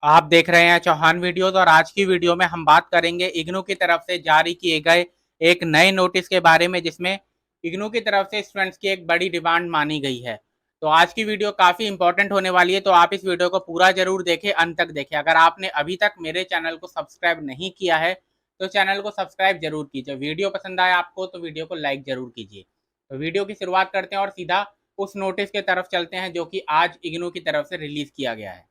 आप देख रहे हैं चौहान वीडियोस और आज की वीडियो में हम बात करेंगे इग्नू की तरफ से जारी किए गए एक नए नोटिस के बारे में, जिसमें इग्नू की तरफ से स्टूडेंट्स की एक बड़ी डिमांड मानी गई है। तो आज की वीडियो काफी इंपॉर्टेंट होने वाली है, तो आप इस वीडियो को पूरा जरूर देखें, अंत तक देखें। अगर आपने अभी तक मेरे चैनल को सब्सक्राइब नहीं किया है तो चैनल को सब्सक्राइब जरूर कीजिए। वीडियो पसंद आए आपको तो वीडियो को लाइक जरूर कीजिए। तो वीडियो की शुरुआत करते हैं और सीधा उस नोटिस की तरफ चलते हैं जो कि आज इग्नू की तरफ से रिलीज किया गया है।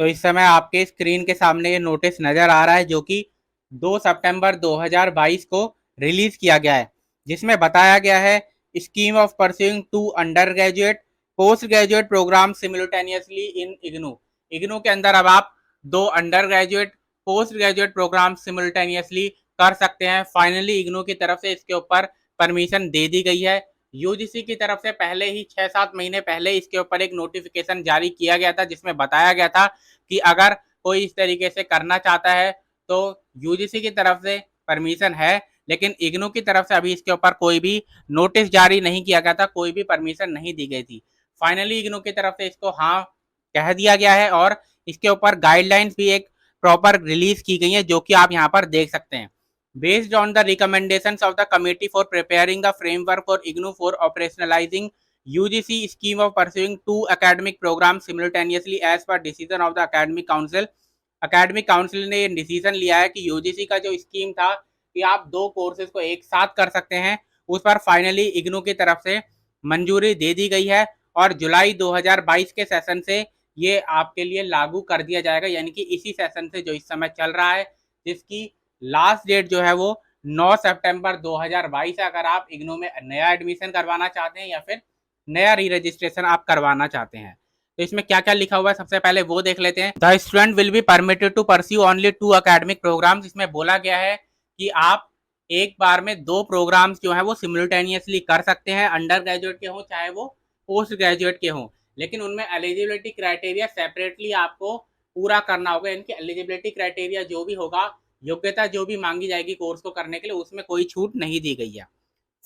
तो इस समय आपके स्क्रीन के सामने ये नोटिस नज़र आ रहा है जो कि 2 सितंबर 2022 को रिलीज किया गया है, जिसमें बताया गया है scheme of pursuing 2 under graduate post graduate program simultaneously in IGNOU. IGNOU के अंदर अब आप 2 under graduate post graduate program simultaneously कर सकते हैं। फाइनली इग्नू की तरफ से इसके ऊपर परमिशन दे दी गई है। यूजीसी की तरफ से पहले ही 6-7 महीने पहले इसके ऊपर एक नोटिफिकेशन जारी किया गया था, जिसमें बताया गया था कि अगर कोई इस तरीके से करना चाहता है तो यूजीसी की तरफ से परमिशन है, लेकिन इग्नू की तरफ से अभी इसके ऊपर कोई भी नोटिस जारी नहीं किया गया था, कोई भी परमिशन नहीं दी गई थी। फाइनली इग्नू की तरफ से इसको हाँ कह दिया गया है और इसके ऊपर गाइडलाइंस भी एक प्रॉपर रिलीज की गई है, जो कि आप यहाँ पर देख सकते हैं। Based on the recommendations of the Committee for Preparing a Framework for IGNU for Operationalizing UGC Scheme of Pursuing 2 Academic Programs Simultaneously as per Decision of the Academic Council, academic council ने decision लिया है कि UGC का जो scheme था कि आप 2 courses को एक साथ कर सकते हैं, उस पर फाइनली इग्नू की तरफ से मंजूरी दे दी गई है और जुलाई 2022 के सेशन से ये आपके लिए लागू कर दिया जाएगा, यानी कि इसी सेशन से जो इस समय चल रहा है, जिसकी लास्ट डेट जो है वो 9 सितंबर 2022 है। अगर आप इग्नू में नया एडमिशन करवाना चाहते हैं या फिर नया री रजिस्ट्रेशन आप करवाना चाहते हैं, तो इसमें क्या क्या लिखा हुआ है सबसे पहले वो देख लेते हैं। The student will be permitted to pursue only 2 academic programs. इसमें बोला गया है कि आप एक बार में 2 प्रोग्राम्स जो है वो सिमुलटेनियसली कर सकते हैं, अंडर ग्रेजुएट के हों चाहे वो पोस्ट ग्रेजुएट के हों, लेकिन उनमें एलिजिबिलिटी क्राइटेरिया सेपरेटली आपको पूरा करना होगा। इनकी एलिजिबिलिटी क्राइटेरिया जो भी होगा, योग्यता जो भी मांगी जाएगी कोर्स को करने के लिए, उसमें कोई छूट नहीं दी गई है।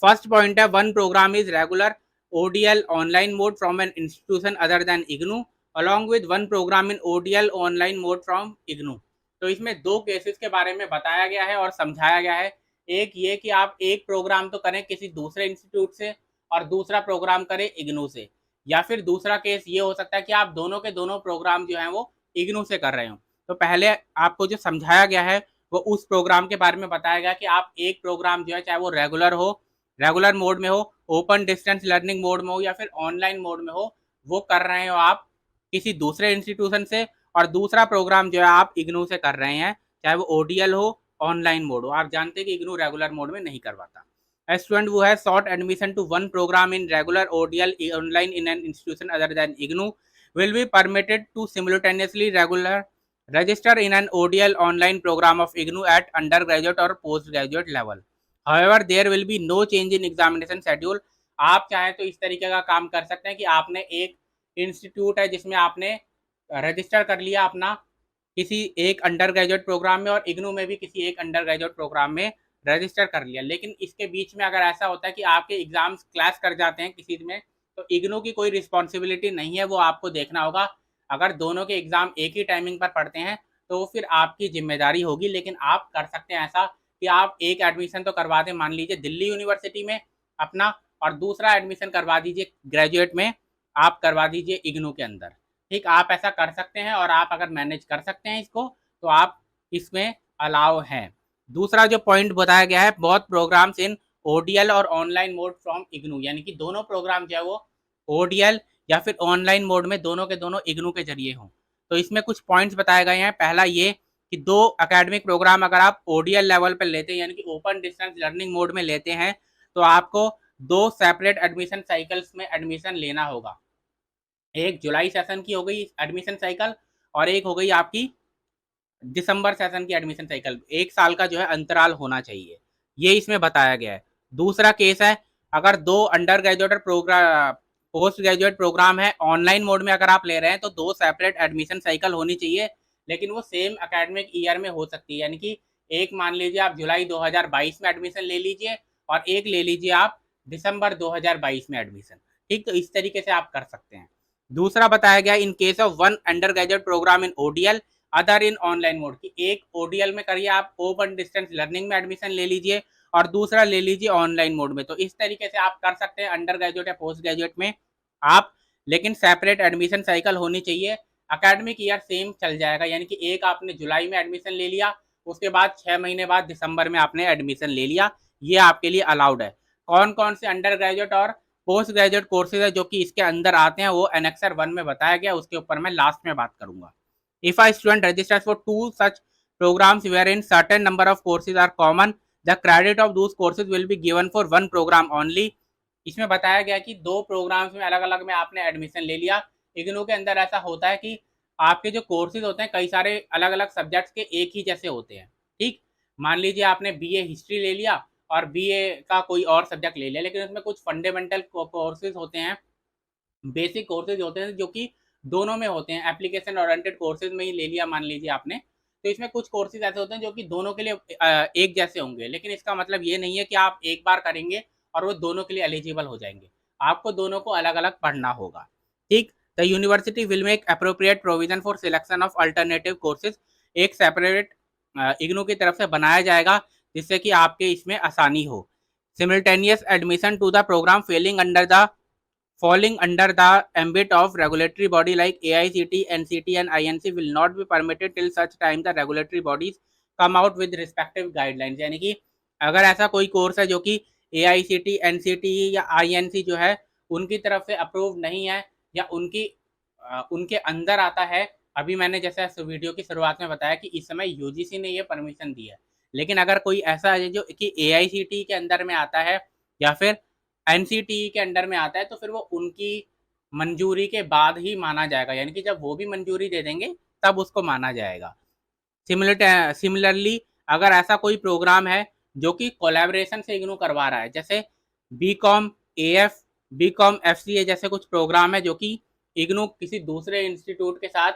फर्स्ट पॉइंट है, 1 program is regular ODL online mode from an institution other than IGNU along with 1 program in ODL online mode from IGNU। तो इसमें 2 केसेस के बारे में बताया गया है और समझाया गया है। एक ये कि आप एक प्रोग्राम तो करें किसी दूसरे इंस्टीट्यूट से और दूसरा प्रोग्राम करें इग्नू से, या फिर दूसरा केस ये हो सकता है कि आप दोनों के दोनों प्रोग्राम जो हैं वो इग्नू से कर रहे हो। तो पहले आपको जो समझाया गया है वो उस प्रोग्राम के बारे में बताया गया कि आप एक प्रोग्राम जो है चाहे वो रेगुलर मोड में हो, ओपन डिस्टेंस लर्निंग मोड में हो या फिर ऑनलाइन मोड में हो, वो कर रहे हो आप किसी दूसरे इंस्टीट्यूशन से, और दूसरा प्रोग्राम जो है आप इग्नू से कर रहे हैं, चाहे वो ओडीएल हो ऑनलाइन मोड हो। आप जानते हैं कि इग्नू रेगुलर मोड में नहीं करवाता। A student who has sought admission to 1 program in regular ODL online in an institution other than IGNU will be permitted to simultaneously register in an ODL online program of IGNU at undergraduate or postgraduate level. However, there will be no change in examination schedule। आप चाहें तो इस तरीके का काम कर सकते हैं कि आपने एक इंस्टीट्यूट है जिसमें आपने रजिस्टर कर लिया अपना किसी एक अंडर ग्रेजुएट प्रोग्राम में और इग्नू में भी किसी एक अंडर ग्रेजुएट प्रोग्राम में रजिस्टर कर लिया, लेकिन इसके बीच में अगर ऐसा होता है कि आपके एग्जाम्स क्लैश कर जाते हैं किसी में, तो इग्नू की कोई रिस्पॉन्सिबिलिटी नहीं है, वो आपको देखना होगा। अगर दोनों के एग्जाम एक ही टाइमिंग पर पढ़ते हैं तो फिर आपकी जिम्मेदारी होगी, लेकिन आप कर सकते हैं ऐसा कि आप एक एडमिशन तो करवा दें, मान लीजिए दिल्ली यूनिवर्सिटी में अपना, और दूसरा एडमिशन करवा दीजिए ग्रेजुएट में, आप करवा दीजिए इग्नू के अंदर। ठीक, आप ऐसा कर सकते हैं और आप अगर मैनेज कर सकते हैं इसको तो आप इसमें अलाउ हैं। दूसरा जो पॉइंट बताया गया है, बहुत प्रोग्राम्स इन ओडीएल और ऑनलाइन मोड फ्रॉम इग्नू, यानी कि दोनों प्रोग्राम जो है वो ओडीएल या फिर ऑनलाइन मोड में दोनों के दोनों इग्नू के जरिए हों। तो इसमें कुछ पॉइंट्स बताए गए हैं। पहला ये कि 2 एकेडमिक प्रोग्राम अगर आप ओडीएल लेवल पर लेते हैं, यानी कि ओपन डिस्टेंस लर्निंग मोड में लेते हैं, तो आपको 2 सेपरेट एडमिशन साइकिल्स में एडमिशन लेना होगा। एक जुलाई सेशन की हो गई एडमिशन साइकिल और एक हो गई आपकी दिसंबर सेशन की एडमिशन साइकिल। 1 साल का जो है अंतराल होना चाहिए, ये इसमें बताया गया है। दूसरा केस है, अगर 2 under graduate program post graduate program है ऑनलाइन मोड में अगर आप ले रहे हैं, तो 2 सेपरेट एडमिशन साइकिल होनी चाहिए, लेकिन वो सेम एकेडमिक ईयर में हो सकती है। यानी कि एक मान लीजिए आप जुलाई 2022 में एडमिशन ले लीजिए और एक ले लीजिए आप दिसंबर 2022 में एडमिशन। ठीक, तो इस तरीके से आप कर सकते हैं। दूसरा बताया गया, in case of 1 under graduate program in ODL other in online mode की। एक ओडीएल में करिए आप, ओपन डिस्टेंस लर्निंग में एडमिशन ले लीजिए, और दूसरा ले लीजिए ऑनलाइन मोड में। तो इस तरीके से आप कर सकते हैं अंडर ग्रेजुएट या पोस्ट ग्रेजुएट में आप, लेकिन सेपरेट एडमिशन साइकिल होनी चाहिए। एकेडमिक ईयर सेम चल जाएगा, यानी कि एक आपने जुलाई में एडमिशन ले लिया, उसके बाद 6 महीने बाद दिसंबर में आपने एडमिशन ले लिया, ये आपके लिए अलाउड है। कौन कौन से अंडर ग्रेजुएट और पोस्ट ग्रेजुएट कोर्सेज है जो कि इसके अंदर आते हैं, वो एनेक्सर 1 में बताया गया, उसके ऊपर मैं लास्ट में बात करूंगा। If a student registers for 2 such programs wherein certain number of courses are common, the credit of those courses will be given for one program only। इसमें बताया गया कि 2 प्रोग्राम्स में अलग अलग में आपने एडमिशन ले लिया। इग्नू के अंदर ऐसा होता है कि आपके जो कोर्सेज होते हैं कई सारे अलग अलग सब्जेक्ट्स के एक ही जैसे होते हैं। ठीक, मान लीजिए आपने बीए हिस्ट्री ले लिया और बीए का कोई और सब्जेक्ट ले लिया, लेकिन उसमें कुछ फंडामेंटल कोर्सेज होते हैं, बेसिक कोर्सेज होते हैं जो कि दोनों में होते हैं। एप्लीकेशन ओरिएंटेड कोर्सेज में ही ले लिया मान लीजिए आपने, तो इसमें कुछ कोर्सेज ऐसे होते हैं जो कि दोनों के लिए एक जैसे होंगे, लेकिन इसका मतलब ये नहीं है कि आप एक बार करेंगे और वो दोनों के लिए एलिजिबल हो जाएंगे, आपको दोनों को अलग अलग पढ़ना होगा। ठीक, the university will make appropriate provision for selection of alternative courses, एक सेपरेट इग्नू की तरफ से बनाया जाएगा जिससे कि आपके इसमें आसानी हो। Simultaneous admission to the program falling under the ambit of regulatory body like AICT, NCT and INC will not be permitted till such time the regulatory bodies come out with respective guidelines। यानी कि अगर ऐसा कोई course है जो कि AICT, NCT या INC जो है उनकी तरफ से अप्रूव नहीं है या उनके अंदर आता है, अभी मैंने जैसे वीडियो की शुरुआत में बताया कि इस समय यूजीसी ने ये परमिशन दी है, लेकिन अगर कोई ऐसा है जो कि AICT के अंदर में आता है या फिर एनसीटीई के अंडर में आता है, तो फिर वो उनकी मंजूरी के बाद ही माना जाएगा, यानी कि जब वो भी मंजूरी दे देंगे तब उसको माना जाएगा। सिमिलरली अगर ऐसा कोई प्रोग्राम है जो कि कोलैबोरेशन से इग्नू करवा रहा है, जैसे बीकॉम एएफ, बीकॉम एफसीए जैसे कुछ प्रोग्राम है जो कि इग्नू किसी दूसरे इंस्टीट्यूट के साथ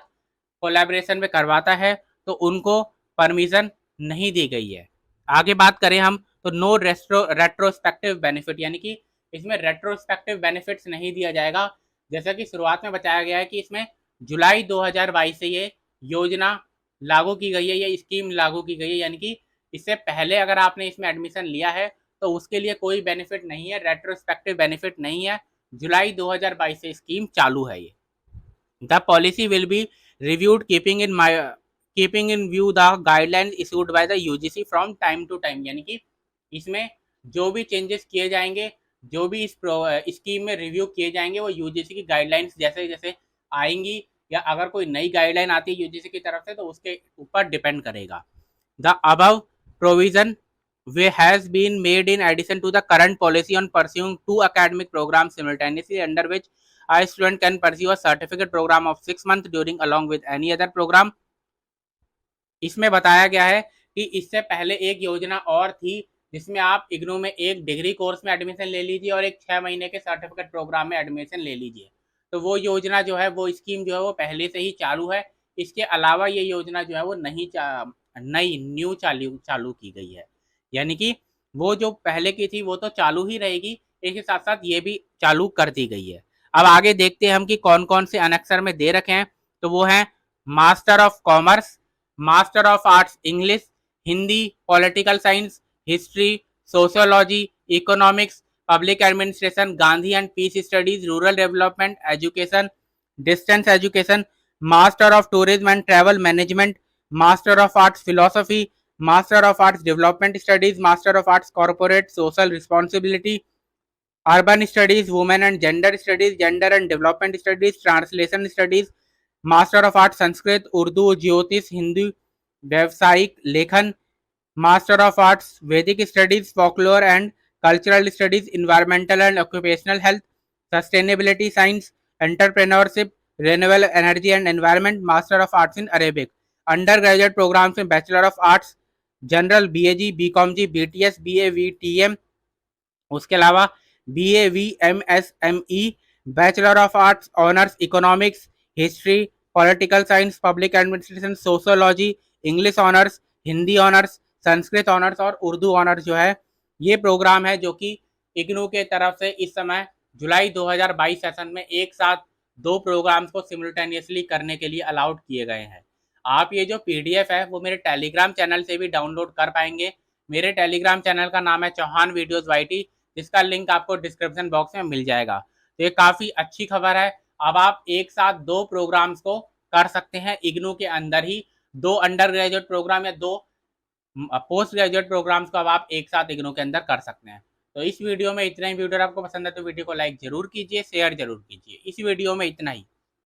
कोलैबोरेशन में करवाता है, तो उनको परमिशन नहीं दी गई है। आगे बात करें हम तो नो रेट्रोस्पेक्टिव बेनिफिट, यानी कि इसमें रेट्रोस्पेक्टिव बेनिफिट्स नहीं दिया जाएगा। जैसा कि शुरुआत में बताया गया है कि इसमें जुलाई 2022 से ये योजना लागू की गई है, ये स्कीम लागू की गई है, यानी कि इससे पहले अगर आपने इसमें एडमिशन लिया है तो उसके लिए कोई बेनिफिट नहीं है, रेट्रोस्पेक्टिव बेनिफिट नहीं है। जुलाई 2022 से स्कीम चालू है ये। The policy will be reviewed keeping in view the guidelines issued by the UGC from time to time, यानी कि इसमें जो भी चेंजेस किए जाएंगे, जो भी इस स्कीम में रिव्यू किए जाएंगे, वो यूजीसी की गाइडलाइंस जैसे जैसे आएंगी या अगर कोई नई गाइडलाइन आती है यूजीसी की तरफ से तो उसके ऊपर डिपेंड करेगा। The above provision way has been made in addition to the current policy on pursuing 2 academic programs simultaneously, under which a student can pursue a certificate program of 6 months during along with any other program। इसमें बताया गया है कि इससे पहले एक योजना और थी जिसमें आप इग्नू में एक डिग्री कोर्स में एडमिशन ले लीजिए और एक 6 महीने के सर्टिफिकेट प्रोग्राम में एडमिशन ले लीजिए। तो वो योजना जो है, वो स्कीम जो है वो पहले से ही चालू है। इसके अलावा ये योजना जो है वो नई न्यू चालू की गई है, यानी कि वो जो पहले की थी वो तो चालू ही रहेगी, इसके साथ साथ ये भी चालू कर दी गई है। अब आगे देखते हैं हम कि कौन कौन से अनेक्सर में दे रखे हैं। तो वो है master of commerce, master of arts English, Hindi, political science, history, sociology, economics, public administration, Gandhi and peace studies, rural development, education, distance education, master of tourism and travel management, master of arts philosophy, master of arts development studies, master of arts corporate social responsibility, urban studies, women and gender studies, gender and development studies, translation studies, master of arts Sanskrit, Urdu, ज्योतिष, हिंदी, व्यावसायिक लेखन, master of arts Vedic studies, folklore and cultural studies, environmental and occupational health, sustainability science, entrepreneurship, renewable energy and environment, master of arts in Arabic. Undergraduate programs में bachelor of arts general, BAG, BCom G, BTS, BA, VTM, उसके अलावा BA, VMSME, bachelor of arts honours economics, history, political science, public administration, sociology, English honours, Hindi honours, Sanskrit honours और Urdu honours जो है, ये programme है जो कि इग्नू के तरफ से इस समय जुलाई 2022 सेशन में एक साथ 2 प्रोग्राम्स को सिमुलटेनियसली करने के लिए अलाउड किए गए हैं। आप ये जो PDF है वो मेरे टेलीग्राम चैनल से भी डाउनलोड कर पाएंगे। मेरे टेलीग्राम चैनल का नाम है चौहान वीडियोज़ YT, जिसका लिंक आपको डिस्क्रिप्शन बॉक्स में मिल जाएगा। तो ये काफ़ी अच्छी खबर है। अब आप एक साथ 2 प्रोग्राम्स को कर सकते हैं इग्नू के अंदर ही। 2 अंडर ग्रेजुएट प्रोग्राम या 2 पोस्ट ग्रेजुएट प्रोग्राम्स को अब आप एक साथ इग्नू के अंदर कर सकते हैं। तो इस वीडियो में इतना ही। वीडियो आपको पसंद है तो वीडियो को लाइक जरूर कीजिए, शेयर जरूर कीजिए। इस वीडियो में इतना ही।